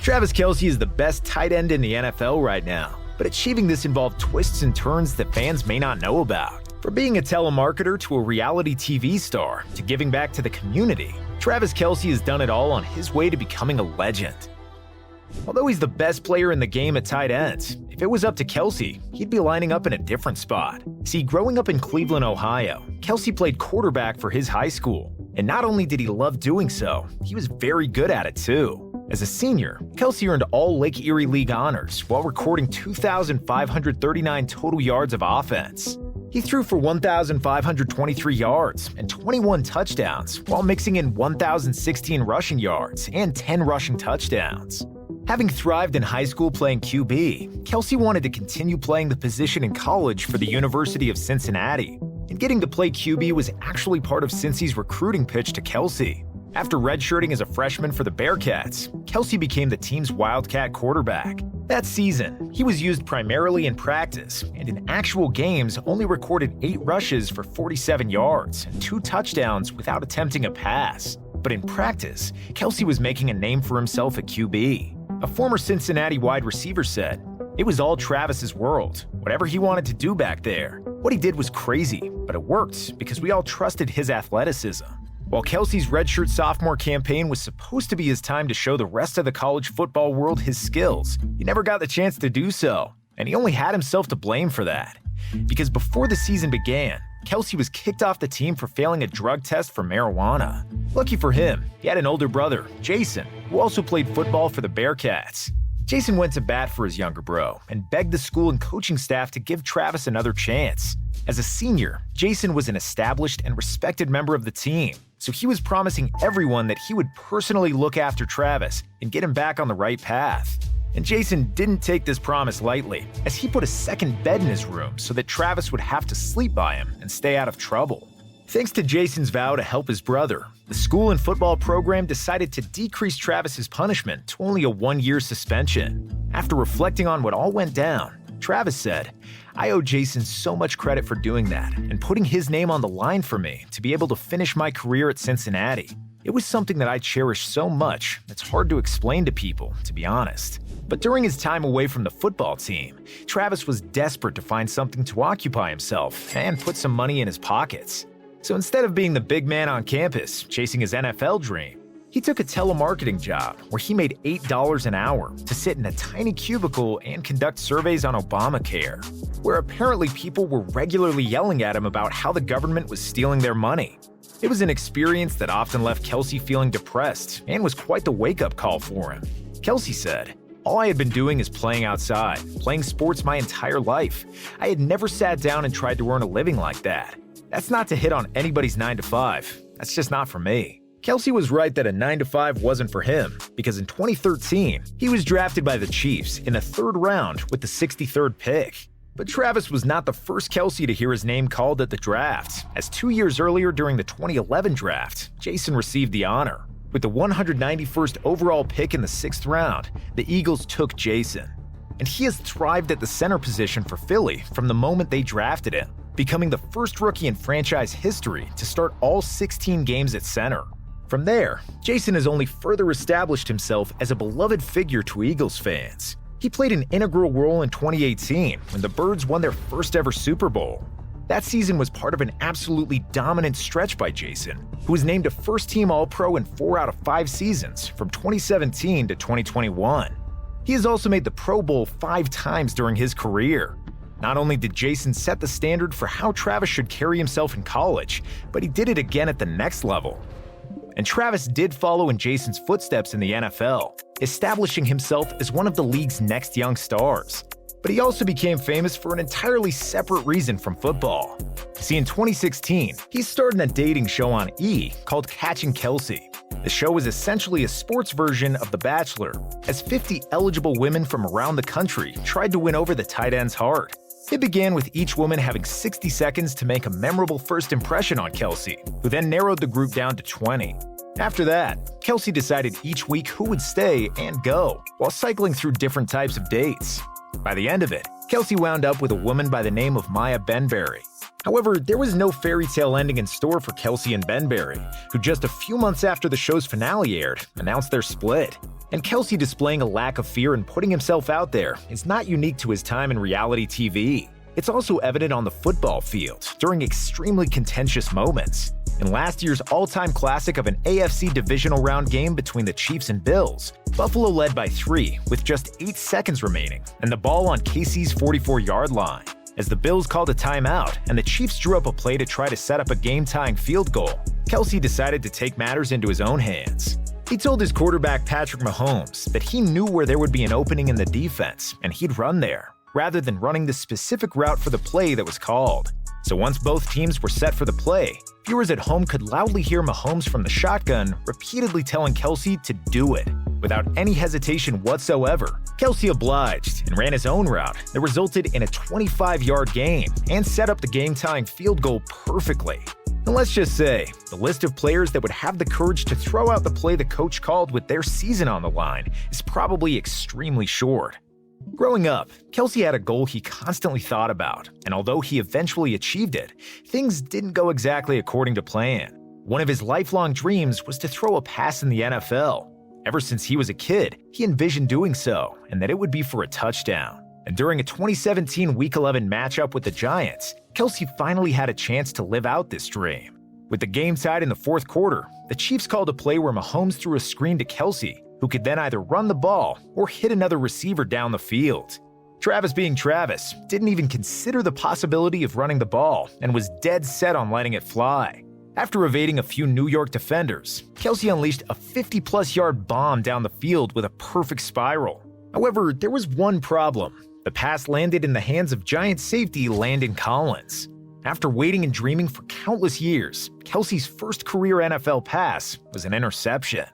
Traviskelce is the best tight end in the NFL right now, but achieving this involved twists and turns that fans may not know about. From being a telemarketer to a reality TV star to giving back to the community, Traviskelce has done it all on his way to becoming a legend. Although he's the best player in the game at tight ends, if it was up to Kelce, he'd be lining up in a different spot. See, growing up in Cleveland, Ohio, Kelce played quarterback for his high school. And not only did he love doing so, he was very good at it too. As a senior, Kelce earned all Lake Erie League honors while recording 2,539 total yards of offense. He threw for 1,523 yards and 21 touchdowns while mixing in 1,016 rushing yards and 10 rushing touchdowns. Having thrived in high school playing QB, Kelce wanted to continue playing the position in college for the University of Cincinnati, and getting to play QB was actually part of Cincy's recruiting pitch to Kelce. After redshirting as a freshman for the Bearcats, Kelce became the team's Wildcat quarterback. That season, he was used primarily in practice, and in actual games only recorded 8 rushes for 47 yards and 2 touchdowns without attempting a pass. But in practice, Kelce was making a name for himself at QB. A former Cincinnati wide receiver said, "It was all Travis's world. Whatever he wanted to do back there. What he did was crazy, but it worked because we all trusted his athleticism." While Kelce's redshirt sophomore campaign was supposed to be his time to show the rest of the college football world his skills, he never got the chance to do so, and he only had himself to blame for that. Because before the season began, Kelce was kicked off the team for failing a drug test for marijuana. Lucky for him, he had an older brother, Jason, who also played football for the Bearcats. Jason went to bat for his younger bro and begged the school and coaching staff to give Travis another chance. As a senior, Jason was an established and respected member of the team, so he was promising everyone that he would personally look after Travis and get him back on the right path. And Jason didn't take this promise lightly, as he put a second bed in his room so that Travis would have to sleep by him and stay out of trouble. Thanks to Jason's vow to help his brother, the school and football program decided to decrease Travis's punishment to only a 1-year suspension. After reflecting on what all went down, Travis said, "I owe Jason so much credit for doing that and putting his name on the line for me to be able to finish my career at Cincinnati. It was something that I cherish so much, it's hard to explain to people, to be honest." But during his time away from the football team, Travis was desperate to find something to occupy himself and put some money in his pockets. So instead of being the big man on campus, chasing his NFL dream, he took a telemarketing job where he made $8 an hour to sit in a tiny cubicle and conduct surveys on Obamacare, where apparently people were regularly yelling at him about how the government was stealing their money. It was an experience that often left Kelce feeling depressed and was quite the wake-up call for him. Kelce said, "All I had been doing is playing outside, playing sports my entire life. I had never sat down and tried to earn a living like that. That's not to hit on anybody's 9 to 5. That's just not for me." Kelce was right that a 9 to 5 wasn't for him, because in 2013, he was drafted by the Chiefs in the 3rd round with the 63rd pick. But Travis was not the first Kelce to hear his name called at the draft, as 2 years earlier during the 2011 draft, Jason received the honor. With the 191st overall pick in the 6th round, the Eagles took Jason. And he has thrived at the center position for Philly from the moment they drafted him, becoming the first rookie in franchise history to start all 16 games at center. From there, Jason has only further established himself as a beloved figure to Eagles fans. He played an integral role in 2018 when the Birds won their first ever Super Bowl. That season was part of an absolutely dominant stretch by Jason, who was named a first-team All-Pro in 4 out of 5 seasons from 2017 to 2021. He has also made the Pro Bowl 5 times during his career. Not only did Jason set the standard for how Travis should carry himself in college, but he did it again at the next level. And Travis did follow in Jason's footsteps in the NFL, establishing himself as one of the league's next young stars. But he also became famous for an entirely separate reason from football. See, in 2016, he starred in a dating show on E! Called Catching Kelce. The show was essentially a sports version of The Bachelor, as 50 eligible women from around the country tried to win over the tight end's heart. It began with each woman having 60 seconds to make a memorable first impression on Kelce, who then narrowed the group down to 20. After that, Kelce decided each week who would stay and go, while cycling through different types of dates. By the end of it, Kelce wound up with a woman by the name of Maya Benberry. However, there was no fairy tale ending in store for Kelce and Benberry, who just a few months after the show's finale aired, announced their split. And Kelce displaying a lack of fear and putting himself out there is not unique to his time in reality TV. It's also evident on the football field during extremely contentious moments. In last year's all-time classic of an AFC divisional round game between the Chiefs and Bills, Buffalo led by 3 with just 8 seconds remaining and the ball on KC's 44-yard line. As the Bills called a timeout and the Chiefs drew up a play to try to set up a game-tying field goal, Kelce decided to take matters into his own hands. He told his quarterback Patrick Mahomes that he knew where there would be an opening in the defense and he'd run there, rather than running the specific route for the play that was called. So once both teams were set for the play, viewers at home could loudly hear Mahomes from the shotgun repeatedly telling Kelce to do it. Without any hesitation whatsoever, Kelce obliged and ran his own route that resulted in a 25-yard gain and set up the game-tying field goal perfectly. And let's just say, the list of players that would have the courage to throw out the play the coach called with their season on the line is probably extremely short. Growing up, Kelce had a goal he constantly thought about, and although he eventually achieved it, things didn't go exactly according to plan. One of his lifelong dreams was to throw a pass in the NFL. Ever since he was a kid, he envisioned doing so, and that it would be for a touchdown. And during a 2017 Week 11 matchup with the Giants, Kelce finally had a chance to live out this dream. With the game tied in the fourth quarter, the Chiefs called a play where Mahomes threw a screen to Kelce, who could then either run the ball or hit another receiver down the field. Travis, being Travis, didn't even consider the possibility of running the ball and was dead set on letting it fly. After evading a few New York defenders, Kelce unleashed a 50-plus yard bomb down the field with a perfect spiral. However, there was one problem. The pass landed in the hands of Giants safety Landon Collins. After waiting and dreaming for countless years, Kelce's first career NFL pass was an interception.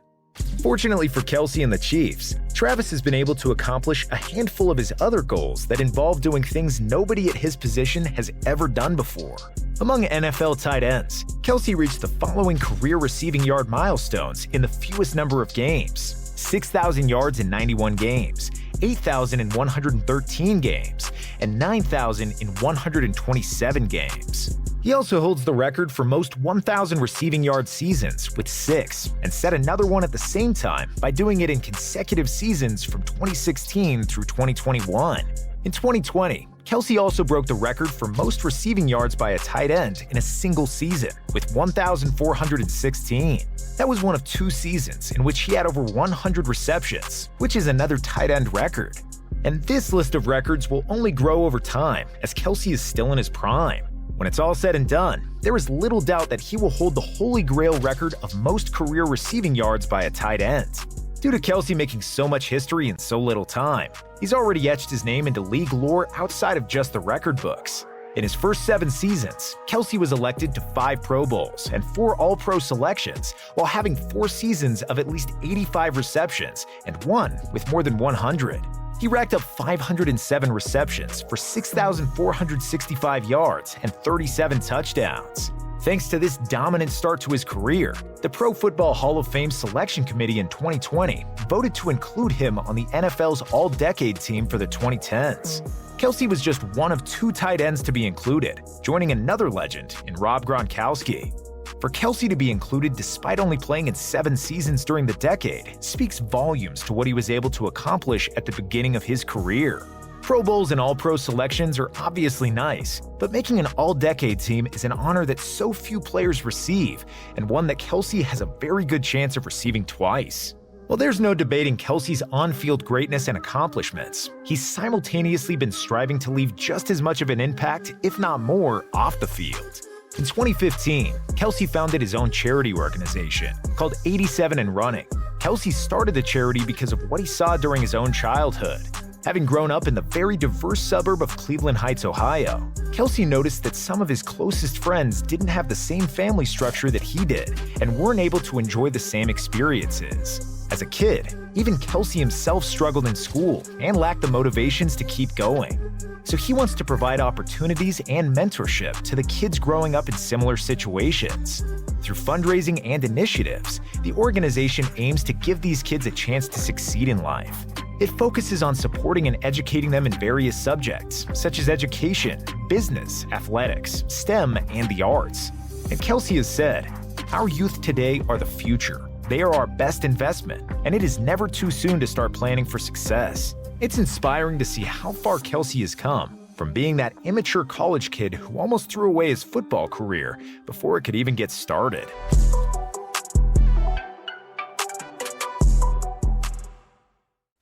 Fortunately for Kelce and the Chiefs, Travis has been able to accomplish a handful of his other goals that involve doing things nobody at his position has ever done before. Among NFL tight ends, Kelce reached the following career receiving yard milestones in the fewest number of games: 6,000 yards in 91 games, 8,000 in 113 games, and 9,000 in 127 games. He also holds the record for most 1,000 receiving yard seasons with 6, and set another one at the same time by doing it in consecutive seasons from 2016 through 2021. In 2020, Kelce also broke the record for most receiving yards by a tight end in a single season with 1,416. That was one of 2 seasons in which he had over 100 receptions, which is another tight end record. And this list of records will only grow over time as Kelce is still in his prime. When it's all said and done, there is little doubt that he will hold the holy grail record of most career receiving yards by a tight end. Due to Kelce making so much history in so little time, he's already etched his name into league lore outside of just the record books. In his first 7 seasons, Kelce was elected to 5 Pro Bowls and 4 All-Pro selections, while having 4 seasons of at least 85 receptions and 1 with more than 100. He racked up 507 receptions for 6,465 yards and 37 touchdowns. Thanks to this dominant start to his career, the Pro Football Hall of Fame Selection Committee in 2020 voted to include him on the NFL's All-Decade team for the 2010s. Kelce was just one of 2 tight ends to be included, joining another legend in Rob Gronkowski. For Kelce to be included despite only playing in 7 seasons during the decade speaks volumes to what he was able to accomplish at the beginning of his career. Pro Bowls and All-Pro selections are obviously nice, but making an All-Decade team is an honor that so few players receive, and one that Kelce has a very good chance of receiving twice. While there's no debating Kelce's on-field greatness and accomplishments, he's simultaneously been striving to leave just as much of an impact, if not more, off the field. In 2015, Kelce founded his own charity organization called 87 and Running. Kelce started the charity because of what he saw during his own childhood. Having grown up in the very diverse suburb of Cleveland Heights, Ohio, Kelce noticed that some of his closest friends didn't have the same family structure that he did and weren't able to enjoy the same experiences. As a kid, even Kelce himself struggled in school and lacked the motivations to keep going. So he wants to provide opportunities and mentorship to the kids growing up in similar situations. Through fundraising and initiatives, the organization aims to give these kids a chance to succeed in life. It focuses on supporting and educating them in various subjects, such as education, business, athletics, STEM, and the arts. And Kelce has said, "Our youth today are the future. They are our best investment, and it is never too soon to start planning for success." It's inspiring to see how far Kelce has come, from being that immature college kid who almost threw away his football career before it could even get started.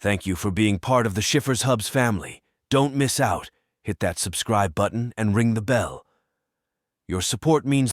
Thank you for being part of the ShifferShubs family. Don't miss out. Hit that subscribe button and ring the bell. Your support means